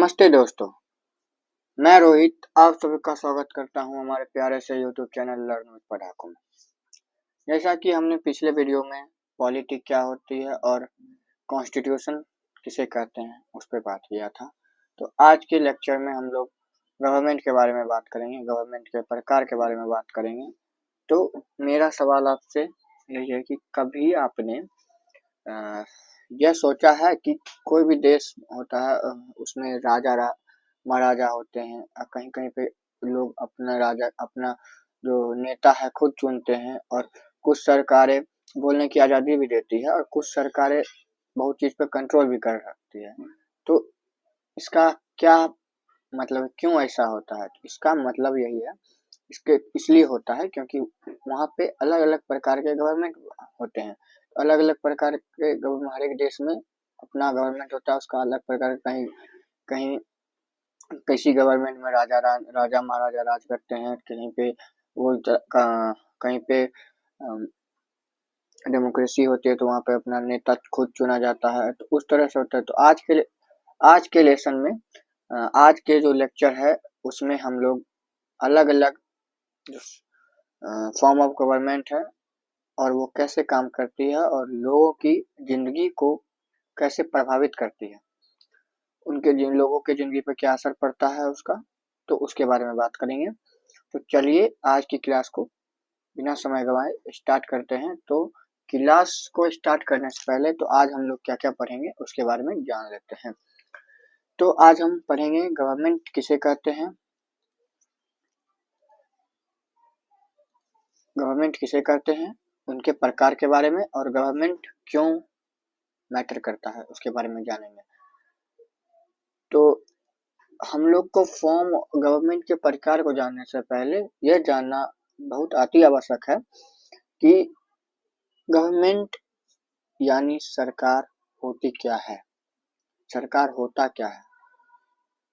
नमस्ते दोस्तों, मैं रोहित आप सभी का स्वागत करता हूं हमारे प्यारे से यूट्यूब चैनल लर्न विद पढ़ाकू में। जैसा कि हमने पिछले वीडियो में पॉलिटिक क्या होती है और कॉन्स्टिट्यूशन किसे कहते हैं उस पर बात किया था। तो आज के लेक्चर में हम लोग गवर्नमेंट के बारे में बात करेंगे, गवर्नमेंट के प्रकार के बारे में बात करेंगे। तो मेरा सवाल आपसे यही है कि कभी आपने यह सोचा है कि कोई भी देश होता है उसमें महाराजा होते हैं, कहीं कहीं पे लोग अपना जो नेता है खुद चुनते हैं, और कुछ सरकारें बोलने की आज़ादी भी देती है और कुछ सरकारें बहुत चीज़ पे कंट्रोल भी कर सकती है। तो इसका क्या मतलब, क्यों ऐसा होता है? इसका मतलब यही है, इसके इसलिए होता है क्योंकि वहाँ पे अलग अलग प्रकार के गवर्नमेंट होते हैं। अलग अलग प्रकार के हर एक देश में अपना गवर्नमेंट होता है, उसका अलग प्रकार कहीं कहीं किसी गवर्नमेंट में राजा महाराजा राज करते हैं, कहीं पे वो कहीं पे डेमोक्रेसी होती है तो वहाँ पे अपना नेता खुद चुना जाता है। तो उस तरह से होता है। तो आज के लेसन में आज के जो लेक्चर है उसमें हम लोग अलग अलग फॉर्म ऑफ गवर्नमेंट है और वो कैसे काम करती है और लोगों की जिंदगी को कैसे प्रभावित करती है, उनके जिन लोगों के जिंदगी पर क्या असर पड़ता है उसका, तो उसके बारे में बात करेंगे। तो चलिए आज की क्लास को बिना समय गवाए स्टार्ट करते हैं। तो क्लास को स्टार्ट करने से पहले तो आज हम लोग क्या क्या पढ़ेंगे उसके बारे में जान लेते हैं। तो आज हम पढ़ेंगे गवर्नमेंट किसे कहते हैं, गवर्नमेंट किसे कहते हैं, उनके प्रकार के बारे में, और गवर्नमेंट क्यों मैटर करता है उसके बारे में जानेंगे। तो हम लोग को फॉर्म गवर्नमेंट के प्रकार को जानने से पहले यह जानना बहुत अति आवश्यक है कि गवर्नमेंट यानी सरकार होती क्या है, सरकार होता क्या है।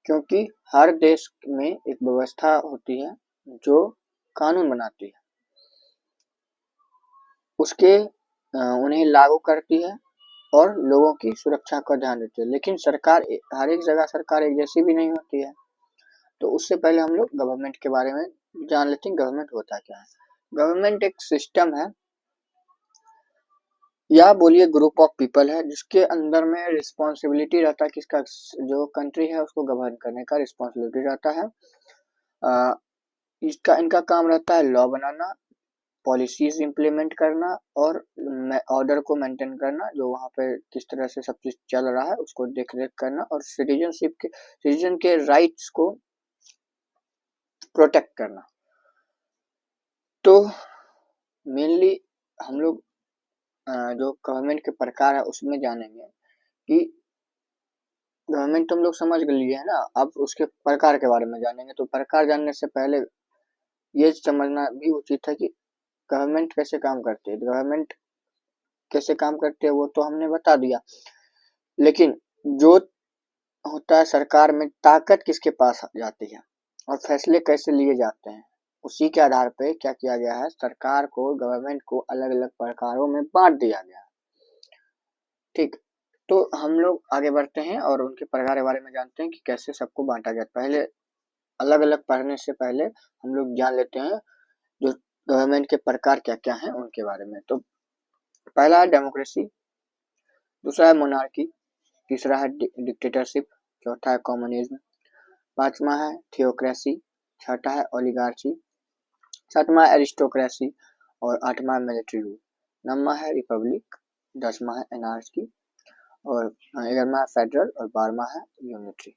क्योंकि हर देश में एक व्यवस्था होती है जो कानून बनाती है, उसके उन्हें लागू करती है और लोगों की सुरक्षा का ध्यान देती है। लेकिन सरकार हर एक जगह सरकार एक जैसी भी नहीं होती है। तो उससे पहले हम लोग गवर्नमेंट के बारे में जान लेते हैं, गवर्नमेंट होता क्या है। गवर्नमेंट एक सिस्टम है या बोलिए ग्रुप ऑफ पीपल है जिसके अंदर में रिस्पॉन्सिबिलिटी रहता है, किसका, जो कंट्री है उसको गवर्न करने का रिस्पॉन्सिबिलिटी रहता है। इनका काम रहता है लॉ बनाना, पॉलिसीज इम्प्लीमेंट करना और ऑर्डर को मेंटेन करना, जो वहाँ पे किस तरह से सब चीज चल रहा है उसको देख रेख करना, और सिटीजन के राइट्स को प्रोटेक्ट करना। तो मेनली हम लोग जो गवर्नमेंट के प्रकार है उसमें जानेंगे कि गवर्नमेंट तो हम लोग समझ लिए है ना, अब उसके प्रकार के बारे में जानेंगे। तो प्रकार जानने से पहले ये समझना भी उचित है कि गवर्नमेंट कैसे काम करती है। गवर्नमेंट कैसे काम करती है वो तो हमने बता दिया, लेकिन जो होता है सरकार में ताकत किसके पास जाती है और फैसले कैसे लिए जाते हैं, उसी के आधार पे क्या किया गया है, सरकार को, गवर्नमेंट को अलग अलग प्रकारों में बांट दिया गया है। ठीक, तो हम लोग आगे बढ़ते हैं और उनके प्रकार के बारे में जानते हैं कि कैसे सबको बांटा गया। पहले अलग अलग पढ़ने से पहले हम लोग जान लेते हैं जो गवर्नमेंट के प्रकार क्या क्या हैं उनके बारे में। तो पहला है डेमोक्रेसी, दूसरा है मोनार्की, तीसरा है डिक्टेटरशिप, चौथा है कम्युनिज्म, पांचवा है थियोक्रेसी, छठा है ओलिगार्ची, सातवां है एरिस्टोक्रेसी और आठवां है मिलिट्री रूल, नौवां है रिपब्लिक, दसवां है एनार्की और 11वां फेडरल और 12वां है यूनिटरी।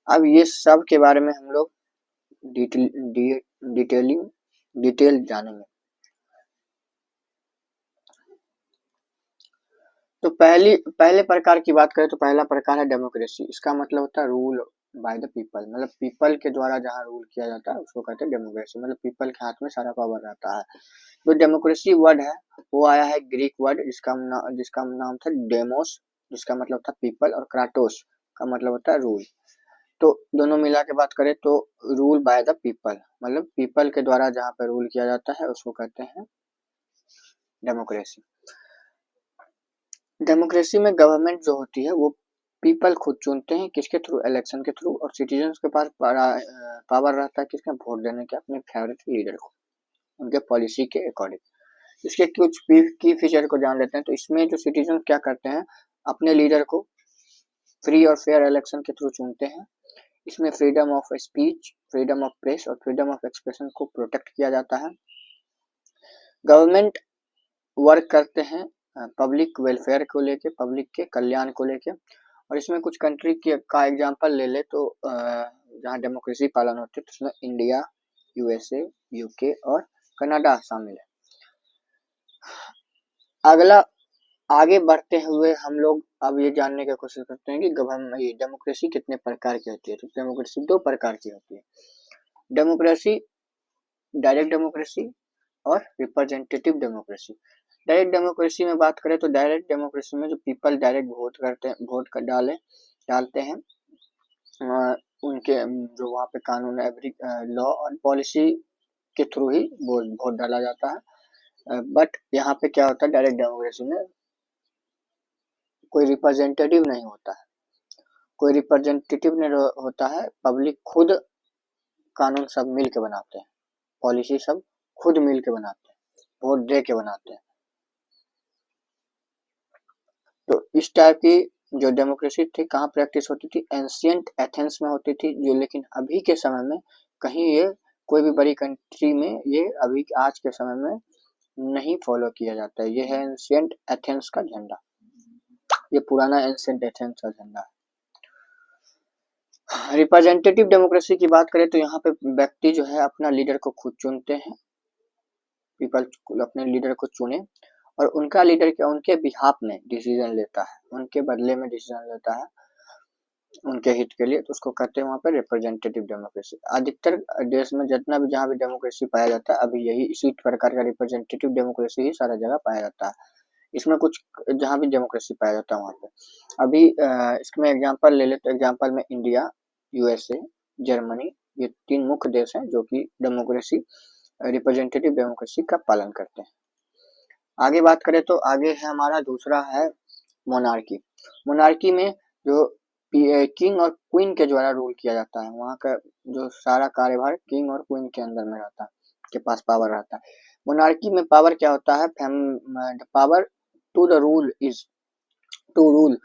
अब ये सब के बारे में हम लोग डिटेल जानेंगे। तो पहले प्रकार की बात करें तो पहला प्रकार है डेमोक्रेसी। इसका मतलब होता है रूल बाय द पीपल, मतलब पीपल के द्वारा जहाँ रूल किया जाता है उसको कहते हैं डेमोक्रेसी, मतलब पीपल के हाथ में सारा पावर रहता है। जो डेमोक्रेसी वर्ड है वो आया है ग्रीक वर्ड जिसका नाम था डेमोस, जिसका मतलब था पीपल, और क्राटोस का मतलब होता है रूल। तो दोनों मिला के बात करें तो रूल बाय द पीपल, मतलब पीपल के द्वारा जहाँ पे रूल किया जाता है उसको कहते हैं डेमोक्रेसी। डेमोक्रेसी में गवर्नमेंट जो होती है वो पीपल खुद चुनते हैं, किसके थ्रू? इलेक्शन के थ्रू। और सिटीजन्स के पास पावर रहता है किसका? वोट देने के अपने फेवरेट लीडर को, उनके पॉलिसी के अकॉर्डिंग। इसके कुछ की फीचर को जान लेते हैं। तो इसमें जो सिटीजन क्या करते हैं, अपने लीडर को फ्री और फेयर इलेक्शन के थ्रू चुनते हैं। इसमें freedom of speech, freedom of press और फ्रीडम ऑफ एक्सप्रेशन को प्रोटेक्ट किया जाता है। गवर्नमेंट वर्क करते हैं पब्लिक वेलफेयर को लेके, पब्लिक के कल्याण को लेके। और इसमें कुछ कंट्री का एग्जांपल ले ले तो जहाँ डेमोक्रेसी पालन होती है तो उसमें इंडिया, यूएसए, यूके और कनाडा शामिल है। अगला आगे बढ़ते हुए हम लोग अब ये जानने की कोशिश करते हैं कि ये डेमोक्रेसी कितने प्रकार की होती है। तो डेमोक्रेसी 2 प्रकार की होती है। डेमोक्रेसी डायरेक्ट डेमोक्रेसी और रिप्रेजेंटेटिव डेमोक्रेसी। डायरेक्ट डेमोक्रेसी में बात करें तो डायरेक्ट डेमोक्रेसी में जो पीपल डायरेक्ट वोट करते हैं, वोट कर डालते हैं उनके जो वहाँ पे कानून, एवरी लॉ और पॉलिसी के थ्रू ही वोट डाला जाता है। बट यहाँ पे क्या होता है, डायरेक्ट डेमोक्रेसी में कोई रिप्रेजेंटेटिव नहीं होता है, कोई रिप्रेजेंटेटिव नहीं होता है। पब्लिक खुद कानून सब मिल के बनाते हैं, पॉलिसी सब खुद मिल के बनाते हैं, वोट दे के बनाते हैं। तो इस टाइप की जो डेमोक्रेसी थी कहाँ प्रैक्टिस होती थी? एंशिएंट एथेंस में होती थी, जो लेकिन अभी के समय में कहीं ये कोई भी बड़ी कंट्री में ये अभी आज के समय में नहीं फॉलो किया जाता है। ये है एंशिएंट एथेंस का झंडा, ये पुराना एंशिएंट एथेंस का झंडा है। रिप्रेजेंटेटिव डेमोक्रेसी की बात करें तो यहाँ पे व्यक्ति जो है अपना लीडर को खुद चुनते हैं। पीपल अपने लीडर को चुने और उनका लीडर क्या उनके बिहाफ में डिसीजन लेता है, उनके बदले में डिसीजन लेता है उनके हित के लिए, तो उसको कहते हैं वहाँ पे रिप्रेजेंटेटिव डेमोक्रेसी। अधिकतर देश में जितना भी जहाँ भी डेमोक्रेसी पाया जाता है अभी यही इसी प्रकार का रिप्रेजेंटेटिव डेमोक्रेसी ही सारा जगह पाया जाता है। इसमें कुछ जहाँ भी डेमोक्रेसी पाया जाता है वहाँ पे अभी इसमें एग्जाम्पल ले लेते, एग्जाम्पल में इंडिया, यूएसए, जर्मनी, ये 3 मुख्य देश हैं जो कि डेमोक्रेसी, रिप्रेजेंटेटिव डेमोक्रेसी का पालन करते हैं। आगे बात करें तो आगे है हमारा दूसरा है मोनार्की। मोनार्की में जो किंग और क्वीन के द्वारा रूल किया जाता है, वहाँ का जो सारा कार्यभार किंग और क्वीन के अंदर में रहता है, के पास पावर रहता है। मोनार्की में पावर क्या होता है? Power to the rule is to rule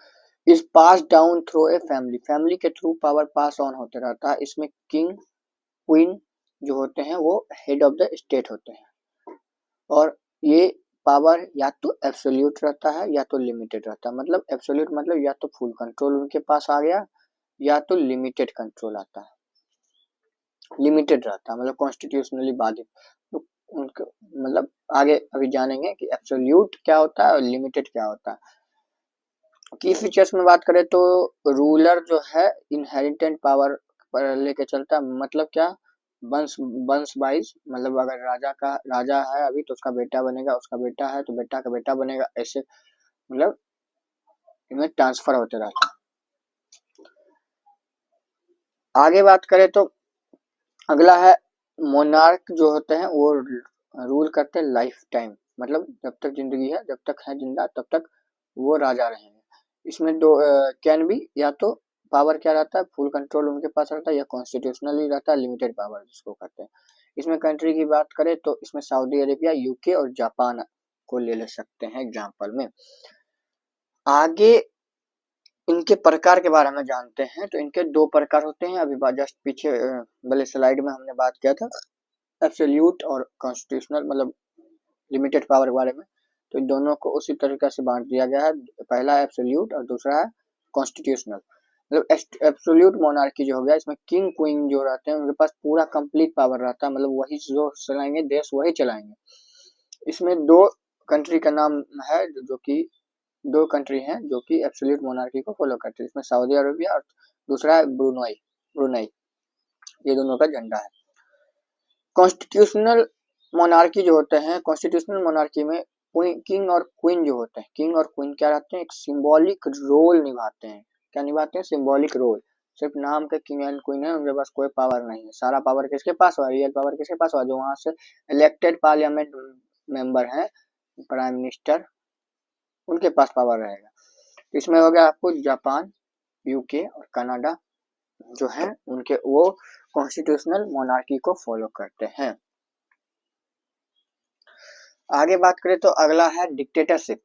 is pass down through a family, family के थ्रू पावर पास ऑन होते रहता है। इसमें किंग क्वीन जो होते हैं वो हेड ऑफ द स्टेट होते हैं और ये पावर या तो एब्सोल्यूट रहता है या तो लिमिटेड रहता है। मतलब एब्सोल्यूट मतलब या तो फुल कंट्रोल उनके पास आ गया या तो लिमिटेड कंट्रोल आता है, लिमिटेड रहता है मतलब कॉन्स्टिट्यूशनली बाधित। तो उनके मतलब आगे अभी जानेंगे कि एब्सोल्यूट क्या होता है और लिमिटेड क्या होता है। की फीचर्स में बात करें तो रूलर जो है इनहेरिटेंट पावर पर लेके चलता है। मतलब क्या? वंश वाइज, मतलब अगर राजा है अभी तो उसका बेटा बनेगा, उसका बेटा है तो बेटा का बेटा बनेगा, ऐसे मतलब इनमें ट्रांसफर होते रहता है। आगे बात करें तो अगला है मोनार्क जो होते हैं वो रूल करते हैं लाइफ टाइम, मतलब जब तक जिंदगी है, जब तक है जिंदा तब तक वो राजा रहेंगे। इसमें दो कैन बी, या तो पावर क्या रहता है फुल कंट्रोल उनके पास रहता है, या कॉन्स्टिट्यूशनली रहता है लिमिटेड पावर जिसको कहते हैं। इसमें कंट्री की बात करें तो इसमें सऊदी अरेबिया, यूके और जापान को ले सकते हैं एग्जाम्पल में। आगे इनके प्रकार के बारे में जानते हैं तो इनके 2 प्रकार होते हैं। अभी जस्ट पीछे वाले स्लाइड में हमने बात किया था एब्सोल्यूट और कॉन्स्टिट्यूशनल, मतलब लिमिटेड पावर के बारे में। तो इन दोनों को उसी तरीके से बांट दिया गया है, पहला एब्सोल्यूट और दूसरा है कॉन्स्टिट्यूशनल। मतलब एब्सोल्यूट मोनार्की जो हो गया इसमें किंग क्वीन जो रहते हैं उनके पास पूरा कंप्लीट पावर रहता है, मतलब वही जो चलाएंगे देश वही चलाएंगे। इसमें 2 कंट्री का नाम है जो कि 2 कंट्री हैं जो कि एब्सोल्यूट मोनार्की को फॉलो करते हैं। इसमें सऊदी अरेबिया और दूसरा है ब्रुनई, ब्रुनई, ये दोनों का झंडा है। कॉन्स्टिट्यूशनल मोनार्की जो होते हैं, कॉन्स्टिट्यूशनल मोनार्की में किंग और क्वीन जो होते हैं, किंग और क्वीन क्या रहते हैं? एक सिंबॉलिक रोल निभाते हैं। क्या निभाते हैं? Symbolic role. सिर्फ नाम के किंग एंड क्वीन है, उनके पास कोई पावर नहीं है। सारा पावर किसके पास हुआ? रियल पावर किसके पास हुआ? जो वहां से इलेक्टेड पार्लियामेंट मेंबर है, प्राइम मिनिस्टर, उनके पास पावर रहेगा। इसमें हो गया आपको जापान, यूके और कनाडा जो है उनके वो कॉन्स्टिट्यूशनल मोनार्की को फॉलो करते हैं। आगे बात करें तो अगला है डिक्टेटरशिप।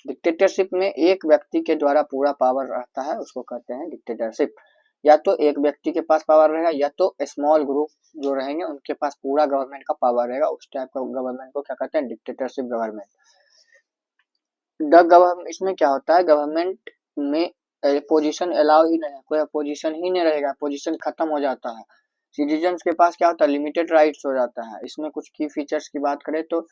डिक्टेटरशिप में एक व्यक्ति के द्वारा पूरा पावर रहता है, उसको कहते हैं डिक्टेटरशिप। या तो एक व्यक्ति के पास पावर रहेगा या तो स्मॉल ग्रुप जो रहेंगे उनके पास पूरा गवर्नमेंट का पावर रहेगा। उस टाइप का गवर्नमेंट को क्या कहते हैं? Dictatorship government. द गवर्नमेंट इसमें क्या होता है? गवर्नमेंट में अपोजिशन अलाउ ही नहीं है, कोई अपोजिशन ही नहीं रहेगा, अपोजिशन खत्म हो जाता है। सिटीजन्स के पास क्या होता है? लिमिटेड राइट्स हो जाता है। इसमें कुछ की फीचर्स की बात करें तो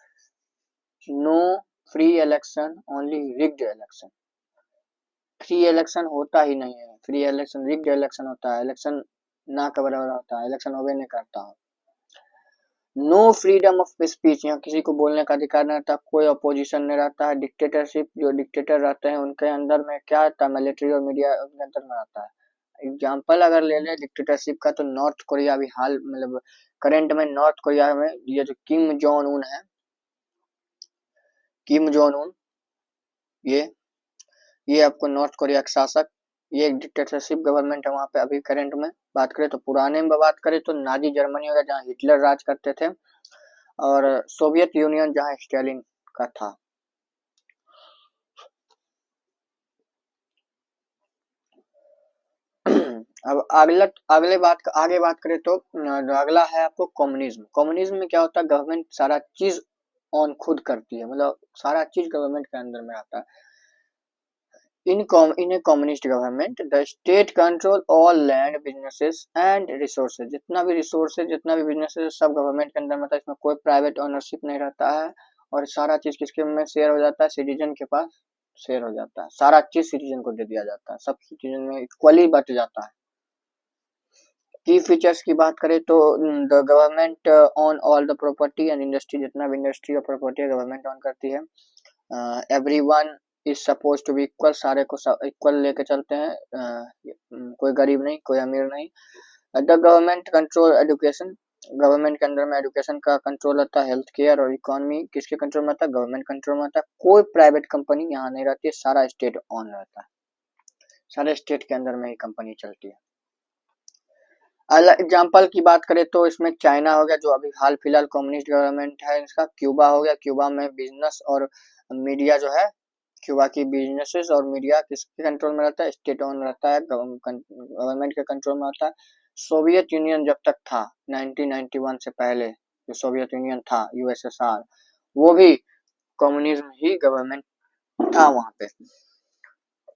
no free election, only rigged election. Free election होता ही नहीं है, फ्री इलेक्शन रिग्ड इलेक्शन होता है, इलेक्शन ना के बराबर होता है, इलेक्शन होबे नहीं करता है। नो फ्रीडम ऑफ स्पीच, यहाँ किसी को बोलने का अधिकार नहीं रहता, कोई अपोजिशन नहीं रहता है। डिक्टेटरशिप जो डिक्टेटर रहते हैं उनके अंदर में क्या आता है? मिलिट्री और मीडिया उनके अंदर में आता है। एग्जाम्पल अगर ले लें डिक्टेटरशिप का तो नॉर्थ कोरिया अभी हाल मतलब करंट में नॉर्थ कोरिया में ये जो किम जोंग उन है, किम जोंग उन ये आपको नॉर्थ कोरिया के शासक, ये एक डिक्टेटरशिप गवर्नमेंट है वहां पे अभी करंट में। बात करें तो पुराने में बात करें तो नाजी जर्मनी हो गया जहाँ हिटलर राज करते थे, और सोवियत यूनियन जहाँ स्टालिन का था। अब आगे बात करें तो अगला है आपको कम्युनिज्म। कम्युनिज्म में क्या होता है? गवर्नमेंट सारा चीज ऑन खुद करती है, मतलब सारा चीज गवर्नमेंट के अंदर में आता है। In a communist government, the state control all land, businesses and resources। जितना भी resources, जितना भी businesses सब गवर्नमेंट के अंदर में था। इसमें कोई प्राइवेट ओनरशिप नहीं रहता है और सारा चीज किसके में शेयर हो जाता है? सिटीजन के पास शेयर हो जाता है। सारा चीज सिटीजन को दे दिया जाता है, सब सिटीजन में इक्वली बट जाता है। की फीचर्स की बात करें तो the government on all the property and industry, जितना भी इंडस्ट्री और प्रॉपर्टी है गवर्नमेंट ऑन करती है। Everyone is suppose to be equal, सारे को इक्वल लेके चलते हैं, कोई गरीब नहीं कोई अमीर नहीं। The government control education, government के अंदर में एजुकेशन का कंट्रोल रहता है। हेल्थ केयर और इकोनॉमी किसके कंट्रोल में आता है? गवर्नमेंट कंट्रोल में आता है। कोई प्राइवेट कंपनी यहाँ नहीं रहती है, सारा स्टेट ऑन रहता है, सारे स्टेट के अंदर में ही कंपनी चलती है। एग्जाम्पल की बात करें तो इसमें चाइना हो गया जो अभी हाल फिलहाल कम्युनिस्ट गवर्नमेंट है इसका। क्यूबा हो गया, क्यूबा में बिजनेस और मीडिया जो है, क्यूबा की बिजनेसेस और मीडिया किसके कंट्रोल में रहता है? स्टेट ऑन रहता है, गवर्नमेंट के कंट्रोल में आता है। सोवियत यूनियन जब तक था 1991 से पहले जो सोवियत यूनियन था यूएसएसआर, वो भी कम्युनिज्म ही गवर्नमेंट था वहां पे।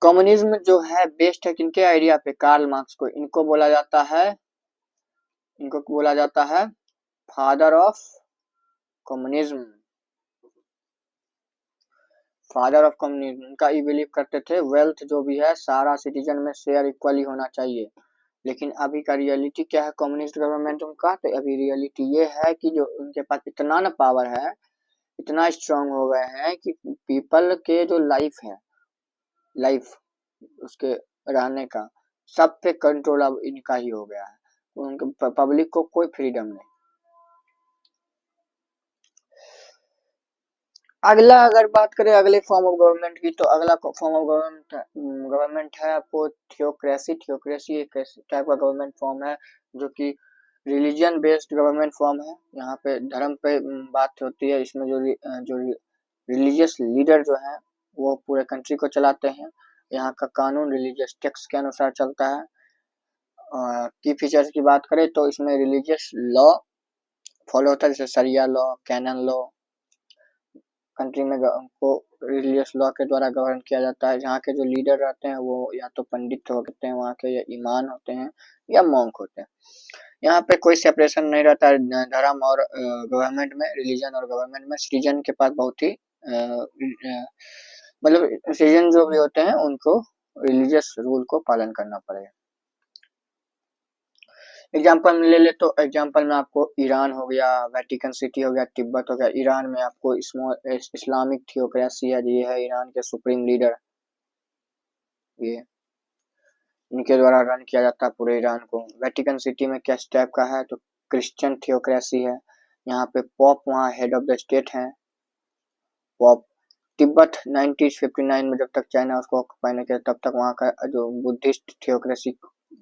कम्युनिज्म जो है बेस्ड है किनके आइडिया पे? कार्ल मार्क्स को। इनको बोला जाता है father of communism. Father of communism उनका ये बिलीव करते थे वेल्थ जो भी है सारा सिटीजन में शेयर इक्वली होना चाहिए। लेकिन अभी का रियलिटी क्या है कम्युनिस्ट गवर्नमेंट उनका? तो अभी रियलिटी ये है कि जो उनके पास इतना ना पावर है, इतना स्ट्रांग हो गए हैं कि पीपल के जो लाइफ उसके रहने का सब पे कंट्रोल अब इनका ही हो गया है। उनके पब्लिक को कोई फ्रीडम नहीं। अगला अगर बात करें अगले फॉर्म ऑफ गवर्नमेंट की तो अगला फॉर्म ऑफ गवर्नमेंट है आपको थियोक्रेसी। थियोक्रेसी एक टाइप का गवर्नमेंट फॉर्म है जो कि रिलीजन बेस्ड गवर्नमेंट फॉर्म है। यहाँ पे धर्म पे बात होती है। इसमें जो रिलीजियस लीडर जो है वो पूरे कंट्री को चलाते हैं। यहाँ का कानून रिलीजियस टेक्स्ट के अनुसार चलता है। की फीचर्स की बात करें तो इसमें रिलीजियस लॉ फॉलो होता है, जैसे शरिया लॉ, कैनन लॉ। कंट्री में को रिलीजियस लॉ के द्वारा गवर्न किया जाता है। यहाँ के जो लीडर रहते हैं वो या तो पंडित होते हैं वहाँ के, या ईमान होते हैं, या मॉन्क होते हैं। यहाँ पे कोई सेपरेशन नहीं रहता है धर्म और गवर्नमेंट में, रिलीजन और गवर्नमेंट में। सिटीजन के पास बहुत ही मतलब सिटीजन जो भी होते हैं उनको रिलीजियस रूल को पालन करना पड़ेगा। एग्जाम्पल में ले ले तो एग्जाम्पल में आपको ईरान हो गया, वेटिकन सिटी हो गया, तिब्बत हो गया। ईरान में आपको इस्लामिक थियोक्रेसी है, ये है ईरान के सुप्रीम लीडर, ये इनके द्वारा रन किया जाता है पूरे ईरान को। वेटिकन सिटी में किस टाइप का है तो क्रिश्चियन थियोक्रेसी है। यहाँ पे पॉप वहाँ हेड ऑफ द स्टेट है, पॉप तिब्बत 1959 में जब तक चाइना उसको ऑक्यूपाई नहीं किया तब तक वहाँ का जो बुद्धिस्ट थियोक्रेसी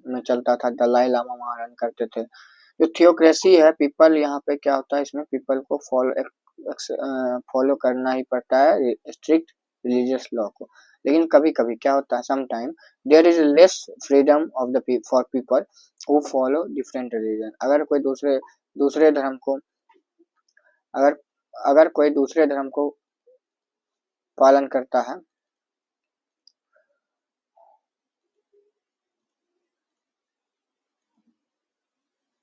में चलता था, दलाई लामा वहाँ रन करते थे। जो थियोक्रेसी है, पीपल यहाँ पे क्या होता है, इसमें पीपल को फॉलो करना ही पड़ता है स्ट्रिक्ट रिलीजियस लॉ को। लेकिन कभी कभी क्या होता है, some time there is less freedom of the for people who follow different religion. अगर कोई दूसरे धर्म को अगर अगर कोई दूसरे धर्म को पालन करता है,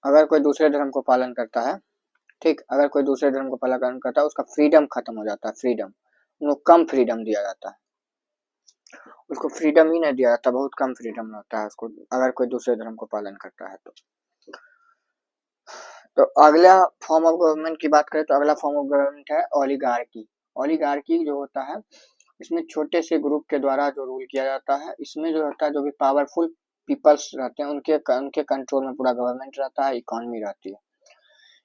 अगर कोई दूसरे धर्म को पालन करता है, ठीक, अगर कोई दूसरे धर्म को पालन करता है, उसका फ्रीडम खत्म हो जाता है, फ्रीडम उनको कम फ्रीडम दिया जाता है, उसको फ्रीडम ही नहीं दिया जाता, बहुत कम फ्रीडम होता है उसको, अगर कोई दूसरे धर्म को पालन करता है तो अगला फॉर्म ऑफ गवर्नमेंट की बात करें तो अगला फॉर्म ऑफ गवर्नमेंट है ओलिगार्की। ओलिगार्की जो होता है, इसमें छोटे से ग्रुप के द्वारा जो रूल किया जाता है, इसमें जो होता है जो भी पावरफुल पीपल्स रहते हैं उनके कंट्रोल में पूरा गवर्नमेंट रहता है, इकोनॉमी रहती है।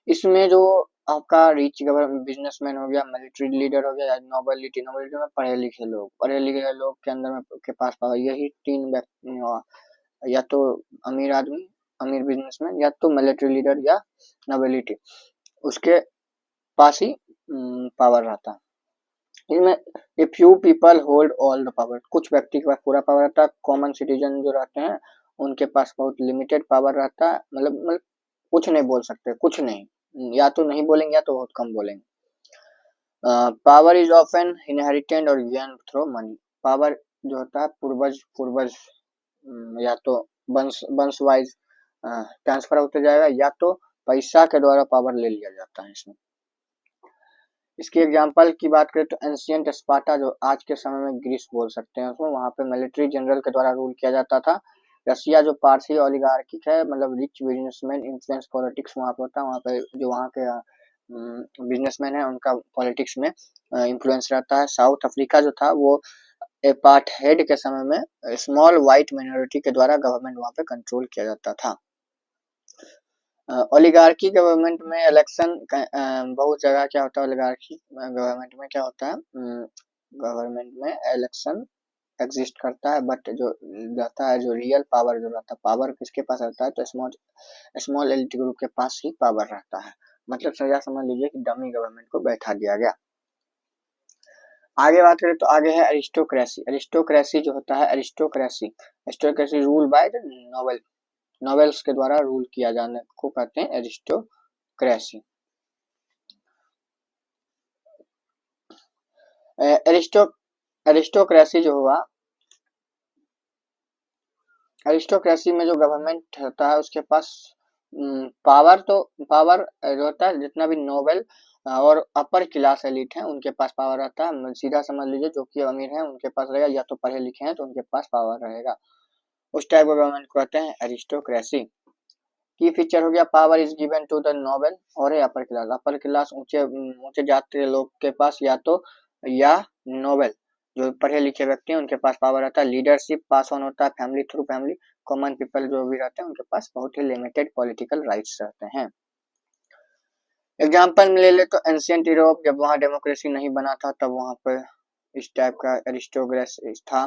इसमें जो आपका रिच बिजनेसमैन हो गया, मिलिट्री लीडर हो गया, नोबिलिटी में पढ़े लिखे लोग के अंदर में के पास पावर, यही तीन व्यक्ति, या तो अमीर आदमी, अमीर बिजनेसमैन, या तो मिलिट्री लीडर या नोबिलिटी, उसके पास ही पावर रहता है। इनमें a few people hold all the power, कुछ व्यक्ति के पास पूरा पावर रहता है। कॉमन सिटीजन जो रहते हैं उनके पास बहुत लिमिटेड पावर रहता है, मतलब कुछ नहीं बोल सकते, कुछ नहीं, या तो नहीं बोलेंगे या तो बहुत कम बोलेंगे। पावर इज ऑफन इनहेरिटेड और गेन थ्रू मनी, पावर जो होता है पूर्वज या तो वंश वाइज ट्रांसफर होते जाएगा, या तो पैसा के द्वारा पावर ले लिया जाता है इसमें। इसकी एग्जांपल की बात करें तो एंशियंट स्पार्टा, जो आज के समय में ग्रीस बोल सकते हैं उसमें, वहां पे मिलिट्री जनरल के द्वारा रूल किया जाता था। रसिया जो पारसी ओलिगार्किक है, मतलब रिच बिजनेसमैन इन्फ्लुएंस पॉलिटिक्स वहां पे होता है, वहां पे जो वहां के बिजनेसमैन है उनका पॉलिटिक्स में इन्फ्लुएंस रहता है। साउथ अफ्रीका जो था वो अपार्थाइड के समय में स्मॉल व्हाइट माइनॉरिटी के द्वारा गवर्नमेंट वहां पे कंट्रोल किया जाता था। ओलिगार्की गवर्नमेंट में इलेक्शन बहुत जगह क्या होता है, ओलिगार्की गवर्नमेंट में क्या होता है, गवर्नमेंट में इलेक्शन एग्जिस्ट करता है, बट जो रहता है, जो रियल पावर जो रहता है, पावर किसके पास रहता है, तो स्मॉल एलिट ग्रुप के पास ही पावर रहता है। मतलब सजा समझ लीजिए कि डमी गवर्नमेंट को बैठा दिया गया। आगे बात करें तो आगे है एरिस्टोक्रेसी। एरिस्टोक्रेसी जो होता है, aristocracy rule by the nobles के द्वारा रूल किया जाने को कहते हैं एरिस्टोक्रेसी। एरिस्टोक्रेसी जो हुआ, एरिस्टोक्रेसी में जो गवर्नमेंट होता है उसके पास पावर जो होता है, जितना भी नोबेल और अपर क्लास एलिट है उनके पास पावर रहता है। सीधा समझ लीजिए जो कि अमीर है उनके पास रहेगा, या तो पढ़े लिखे हैं तो उनके पास पावर रहेगा, उस टाइप का गवर्नमेंट को कहते हैं एरिस्टोक्रेसी। की फीचर हो गया, power is given to the noble और अपर क्लास ऊंचे जाति के लोग के पास, या नोबेल जो पढ़े लिखे व्यक्ति हैं उनके पास पावर रहता है। लीडरशिप पास ऑन होता है family through family. Common people जो भी रहते हैं उनके पास बहुत ही लिमिटेड पॉलिटिकल राइट्स रहते हैं। एग्जाम्पल में ले ले तो एंशियंट यूरोप, जब वहाँ डेमोक्रेसी नहीं बना था तब वहाँ पे इस टाइप का एरिस्टोक्रेसी था,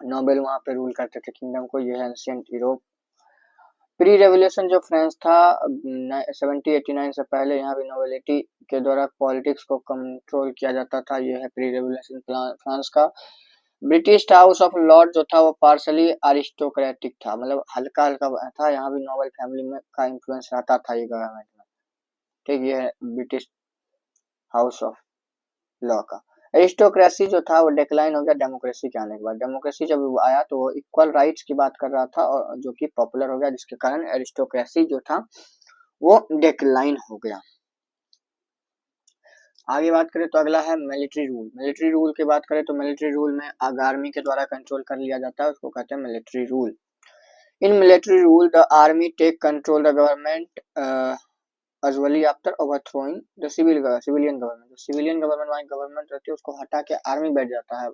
नोबेल वहाँ पे रूल करते थे किंगडम को, यह है एंशियंट यूरोप। प्री रेवोल्यूशन जो फ्रांस था 1789 से पहले, यहाँ भी नोबिलिटी के द्वारा पॉलिटिक्स को कंट्रोल किया जाता था, यह है प्री रेवोल्यूशन फ्रांस का। ब्रिटिश हाउस ऑफ लॉर्ड जो था वो पार्शली अरिस्टोक्रेटिक था, मतलब हल्का हल्का था, यहाँ भी नोबल फैमिली में का इन्फ्लुएंस रहता था ये गवर्नमेंट में, ठीक, ये है ब्रिटिश हाउस ऑफ लॉ का। एरिस्टोक्रेसी जो था वो डिक्लाइन हो गया डेमोक्रेसी के आने के बाद। डेमोक्रेसी जब आया तो वो इक्वल राइट्स की बात कर रहा था, और जो कि पॉपुलर हो गया, जिसके कारण एरिस्टोक्रेसी जो था वो डिक्लाइन हो गया। आगे बात करें तो अगला है मिलिट्री रूल। मिलिट्री रूल की बात करें तो मिलिट्री रूल में आर्मी के द्वारा कंट्रोल कर लिया जाता है, उसको कहते हैं military rule. In military rule the army take control the government usually after overthrowing the civilian government. जो सिविलियन गवर्नमेंट रहती है उसको हटा के आर्मी बैठ जाता है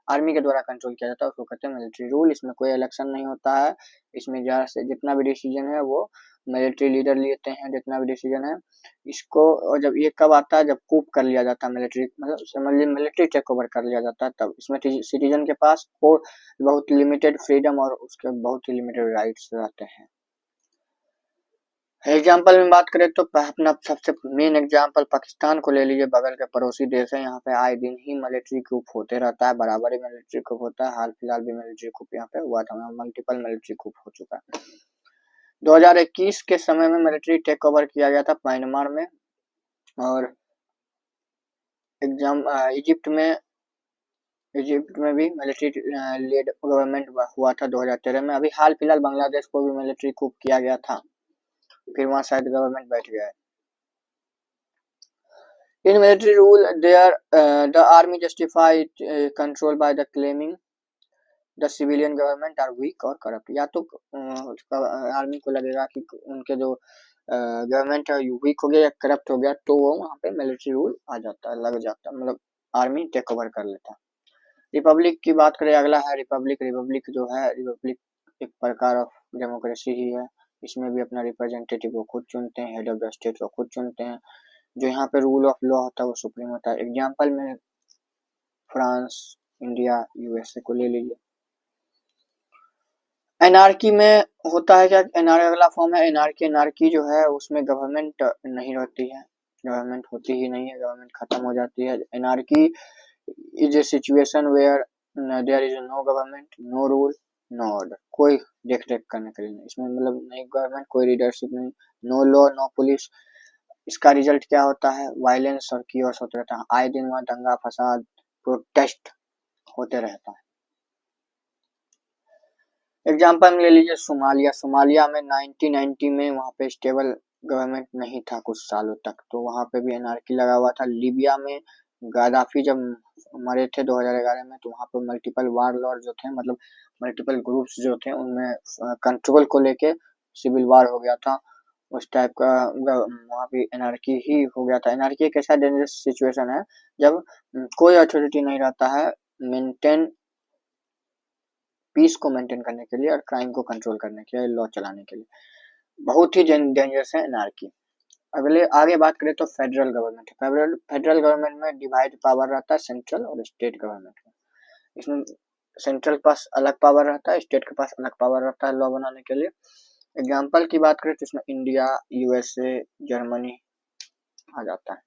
आर्मी के द्वारा कंट्रोल किया जाता है उसको कहते हैं मिलिट्री रूल। इसमें कोई इलेक्शन नहीं होता है, इसमें ज़्यादा से जितना भी डिसीजन है वो मिलिट्री लीडर लेते हैं, जितना भी डिसीजन है इसको। और जब ये कब आता है, जब कूप कर लिया जाता है मिलिट्री, मतलब समझिए मिलिट्री टेक ओवर कर लिया जाता है, तब इसमें सिटीजन के पास को बहुत लिमिटेड फ्रीडम और उसके बहुत ही लिमिटेड राइट्स रहते हैं। एग्जाम्पल में बात करें तो अपना सबसे मेन एग्जाम्पल पाकिस्तान को ले लीजिए, बगल के पड़ोसी देश है, यहाँ पे आए दिन ही मिलिट्री कूप होते रहता है, बराबर ही मिलिट्री कूप होता है। हाल फिलहाल भी मिलिट्री कूप यहाँ पे हुआ था, मल्टीपल मिलिट्री कूप हो चुका है। 2021 के समय में मिलिट्री टेक ओवर किया गया था म्यांमार में, और इजिप्ट में भी मिलिट्री लीड गवर्नमेंट हुआ था 2013 में। अभी हाल फिलहाल बांग्लादेश को भी मिलिट्री कूप किया गया था, फिर वहां शायद गवर्नमेंट बैठ गया है। In military rule, the army justified control by the claiming the civilian government are weak or corrupt। या तो आर्मी को लगेगा कि उनके जो गवर्नमेंट है वीक हो गया या करप्ट हो गया, तो वो वहाँ पे मिलिट्री रूल आ जाता है, लग जाता है, मतलब आर्मी टेक ओवर कर लेता है। रिपब्लिक की बात करें, अगला है रिपब्लिक। रिपब्लिक जो है, रिपब्लिक एक प्रकार ऑफ डेमोक्रेसी ही है। इसमें भी अपना रिप्रेजेंटेटिव को खुद चुनते हैं, हेड ऑफ द स्टेट को खुद चुनते हैं, जो यहाँ पे रूल ऑफ लॉ होता है वो सुप्रीम होता है। एग्जाम्पल में फ्रांस, इंडिया, यूएसए को ले लीजिए। एनार्की में होता है क्या, एनार्की अगला फॉर्म है एनार्की। एनार्की जो है उसमें गवर्नमेंट नहीं रहती है, गवर्नमेंट होती ही नहीं है, गवर्नमेंट खत्म हो जाती है। Anarchy is a situation where there is no government, no rule, no order. कोई देख रेख करने के लिए नहीं, इसमें मतलब नहीं गवर्नमेंट, कोई लीडरशिप नहीं, नो लॉ, नो पुलिस। इसका रिजल्ट क्या होता है, वायलेंस और कियोस होते रहता है, आए दिन वहाँ दंगा फसाद प्रोटेस्ट होते रहता है। एग्जाम्पल में ले लीजिए सोमालिया। सोमालिया में 1990 में वहाँ पे स्टेबल गवर्नमेंट नहीं था कुछ सालों तक, तो वहाँ पे भी एनार्की लगा हुआ था। लीबिया में गादाफी जब मरे थे 2011 में, तो वहाँ पे मल्टीपल वार लॉर्ड जो थे, मतलब मल्टीपल ग्रुप्स जो थे, उनमें कंट्रोल को लेके सिविल वार हो गया था, उस टाइप का वहाँ पे एनार्की ही हो गया था। एनार्की एक ऐसा डेंजरस सिचुएशन है जब कोई अथॉरिटी नहीं रहता है मेंटेन पीस को मेंटेन करने के लिए और क्राइम को कंट्रोल करने के लिए, लॉ चलाने के लिए। बहुत ही डेंजरस है एनार्की। अगले आगे बात करें तो फेडरल गवर्नमेंट। फेडरल गवर्नमेंट में डिवाइड पावर रहता है सेंट्रल और स्टेट गवर्नमेंट में। इसमें सेंट्रल के पास अलग पावर रहता है, स्टेट के पास अलग पावर रहता है लॉ बनाने के लिए। एग्जाम्पल की बात करें तो इसमें इंडिया, यूएसए, जर्मनी आ जाता है।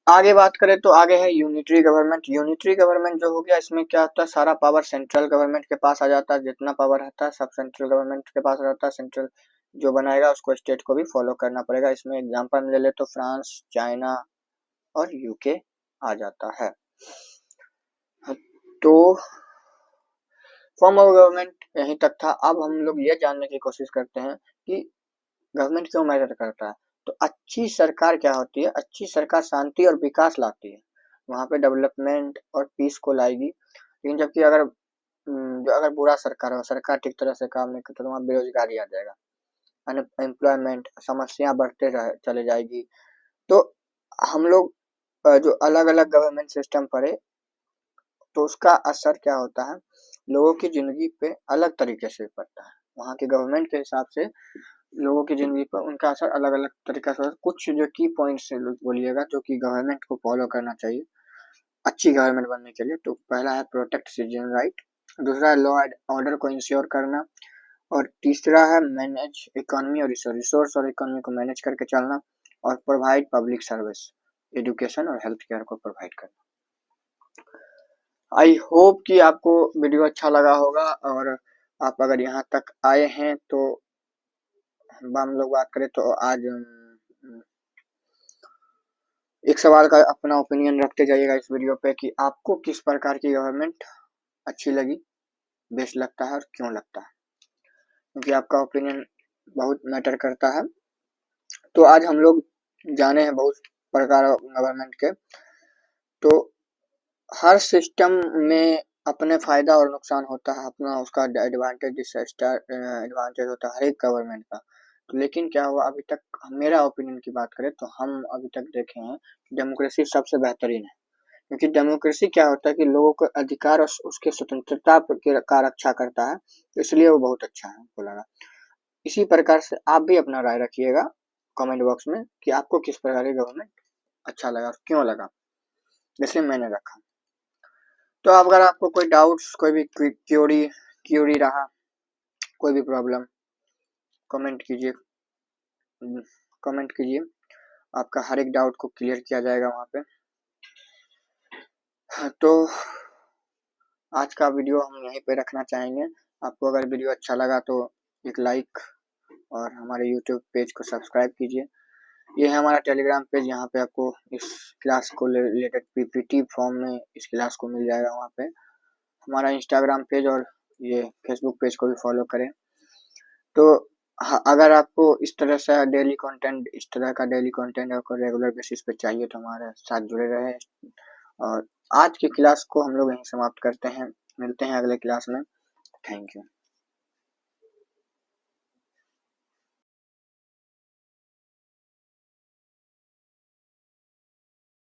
आगे बात करें तो आगे है यूनिटरी गवर्नमेंट। यूनिटरी गवर्नमेंट जो हो गया, इसमें क्या होता है, सारा पावर सेंट्रल गवर्नमेंट के पास आ जाता है, जितना पावर रहता है सब सेंट्रल गवर्नमेंट के पास रहता है। सेंट्रल जो बनाएगा उसको स्टेट को भी फॉलो करना पड़ेगा। इसमें एग्जांपल ले ले तो फ्रांस, चाइना और यूके आ जाता है। तो फॉर्म ऑफ गवर्नमेंट यहीं तक था। अब हम लोग ये जानने की कोशिश करते हैं कि गवर्नमेंट क्यों मैटर करता है। तो अच्छी सरकार क्या होती है, अच्छी सरकार शांति और विकास लाती है, वहां पे डेवलपमेंट और पीस को लाएगी। लेकिन जबकि अगर बुरा सरकार हो, सरकार ठीक तरह से काम नहीं करता, तो वहाँ बेरोजगारी आ जाएगा, अनएम्प्लॉयमेंट, समस्या बढ़ते चले जाएगी। तो हम लोग जो अलग अलग गवर्नमेंट सिस्टम पढ़े, तो उसका असर क्या होता है, लोगों की जिंदगी पे अलग तरीके से पड़ता है। वहाँ के गवर्नमेंट के हिसाब से लोगों की जिंदगी पर उनका असर अलग अलग तरीका से। कुछ जो की पॉइंट्स बोलिएगा जो कि गवर्नमेंट को फॉलो करना चाहिए अच्छी गवर्नमेंट बनने के लिए। तो पहला है प्रोटेक्ट सिटीजन राइट, दूसरा है लॉ एंड ऑर्डर को इंश्योर करना, और तीसरा है मैनेज इकोनॉमी और रिसोर्स और इकोनॉमी को मैनेज करके चलना, और प्रोवाइड पब्लिक सर्विस, एजुकेशन और हेल्थ केयर को प्रोवाइड करना। आई होप कि आपको वीडियो अच्छा लगा होगा, और आप अगर यहाँ तक आए हैं तो हम लोग बात करें तो आज एक सवाल का अपना ओपिनियन रखते जाइएगा इस वीडियो पे कि आपको किस प्रकार की गवर्नमेंट अच्छी लगी, बेस्ट लगता है और क्यों लगता है, क्योंकि आपका ओपिनियन बहुत मैटर करता है। तो आज हम लोग जाने हैं बहुत प्रकार गवर्नमेंट के। तो हर सिस्टम में अपने फायदा और नुकसान होता है, अपना उसका एडवांटेज एडवांटेज होता है हर एक गवर्नमेंट का। तो लेकिन क्या हुआ अभी तक, मेरा ओपिनियन की बात करें तो हम अभी तक देखे हैं डेमोक्रेसी सबसे बेहतरीन है, क्योंकि डेमोक्रेसी क्या होता है कि लोगों को अधिकार और उसके स्वतंत्रता का रक्षा करता है, तो इसलिए वो बहुत अच्छा है हमको लगा। इसी प्रकार से आप भी अपना राय रखिएगा कमेंट बॉक्स में कि आपको किस प्रकार की गवर्नमेंट अच्छा लगा और क्यों लगा, जैसे मैंने रखा। तो अगर आपको कोई डाउट्स, कोई भी क्यूरी रहा, कोई भी प्रॉब्लम, कमेंट कीजिए, आपका हर एक डाउट को क्लियर किया जाएगा वहाँ पे। तो आज का वीडियो हम यहीं पे रखना चाहेंगे। आपको अगर वीडियो अच्छा लगा तो एक लाइक और हमारे यूट्यूब पेज को सब्सक्राइब कीजिए। ये है हमारा टेलीग्राम पेज, यहाँ पे आपको इस क्लास को रिलेटेड पीपीटी फॉर्म में इस क्लास को मिल जाएगा वहाँ पे। हमारा इंस्टाग्राम पेज और ये फेसबुक पेज को भी फॉलो करें। तो अगर आपको इस तरह का डेली कंटेंट आपको रेगुलर बेसिस पे चाहिए तो हमारे साथ जुड़े रहें। और आज की क्लास को हम लोग यहीं समाप्त करते हैं, मिलते हैं अगले क्लास में। Thank you.